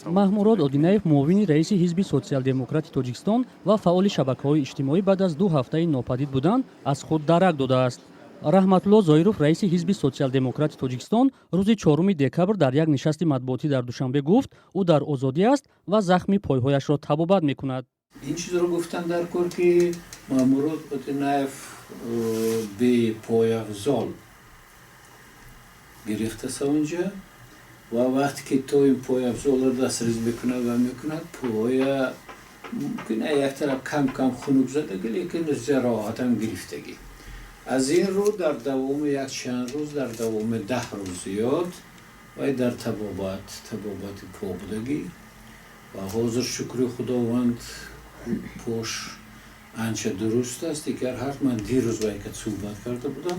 маҳмурод одинаев муовини раиси ҳизби социал-демократи тоҷикистон ва фаъоли шабакаҳои иҷтимоӣ баъд аз 2 ҳафтаи нопадид будан аз худ дарак додааст. раҳматулло зоиров раиси ҳизби социал-демократи тоҷикистон рӯзи 4 декабр дар як нишасти матбуотӣ дар душанбе гуфт ӯ дар озодӣ аст ва захми пойҳояшро табобат мекунад. ин чизро гуфтан дар кор ки маъмурод одинаев бепояфзол гирифтаса онҷа ва вақте ки то ин пояфзолро дастрез мекунад ва мекунад поя мумкин як тараф кам хунук задагӣ лекин ҷароҳатам гирифтагӣ. аз ин рӯ дар давоми якчанд рӯз дар давоми 10 рӯз зиёд вай дар табобати по будагӣ ва ҳозир шукри худованд пош анча дуруст аст. дигар ҳарф ман дирӯз вай ка суҳбат карда будам.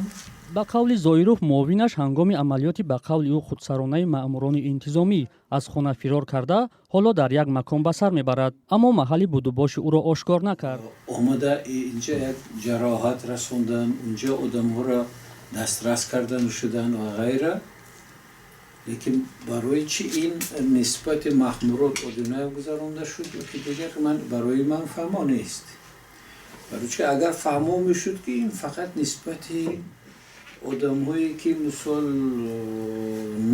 ба қавли зоиров муовинаш ҳангоми амалиёти ба қавли ӯ худсаронаи маъмурони интизомӣ аз хона фирор карда ҳоло дар як макон ба сар мебарад, аммо маҳалли будубоши ӯро ошкор накард. омада инҷа як ҷароҳат расондан, унҷа одамҳоро дастрас кардан шудан ва ғайра. лекин барои чи ин нисбати маҳмурод одинаев гузаронда шуд ёки дигар барои ман фаҳмо нест. барои чи агар фаҳмо мешуд ки ин фақат нисбати одамҳое ки мисол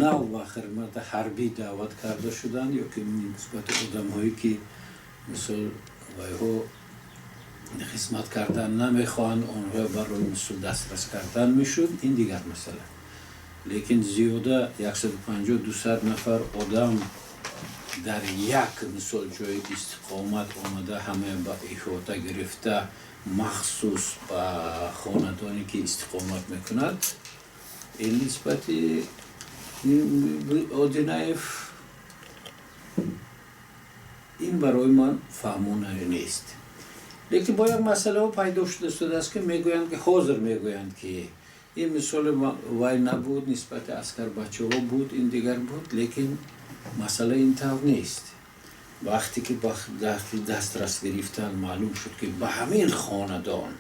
нав ба хидмати ҳарбӣ даъват карда шуданд ёки нисбати одамҳое ки мисол вайҳо хизмат кардан намехоҳанд, онҳо барои мисол дастрас кардан мешуд, ин дигар масъала. лекин зиёда 150-200 нафар одам дар як мисол ҷои истиқомат омада ҳама ба иҳота гирифта махсус ба хонадоне ки истиқомат мекунад, ин нисбати одинаев ин барои ман фаҳмона нест. лекин бо як масъалаҳо пайдо шудааст ки мегӯянд ки ҳозир мегӯянд ки ин мисоли вай набуд, нисбати аскарбачаҳо буд, ин дигар буд, лекин масъала ин тавр нест. вақте ки дастрас гирифтан маълум шуд ки ба ҳамин хонадон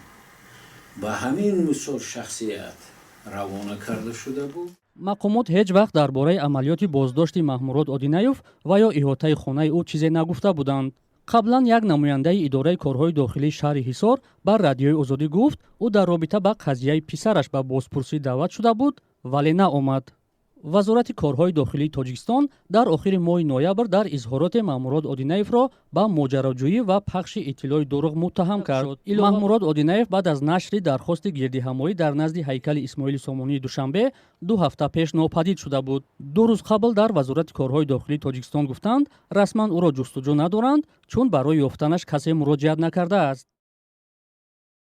ба ҳамин мисол шахсият равона карда шуда буд. мақомот ҳеҷ вақт дар бораи амалиёти боздошти маҳмурод одинаев ва ё иҳотаи хонаи ӯ чизе нагуфта буданд. қаблан як намояндаи идораи корҳои дохилии шаҳри ҳисор ба радиои озодӣ гуфт ӯ дар робита ба қазияи писараш ба бозпурсӣ даъват шуда буд, вале наомад. вазорати корҳои дохилии тоҷикистон дар охири моҳи ноябр дар изҳороте маъмурод одинаевро ба моҷароҷӯӣ ва пахши иттилои дурӯғ муттаҳам кард. маъмурод одинаев баъд аз нашри дархости гирдиҳамоӣ дар назди ҳайкали исмоили сомонии душанбе 2 ҳафта пеш нопадид шуда буд. 2 рӯз қабл дар вазорати корҳои дохилии тоҷикистон гуфтанд расман ӯро ҷустуҷӯ надоранд, чун барои ёфтанаш касе муроҷиат накардааст.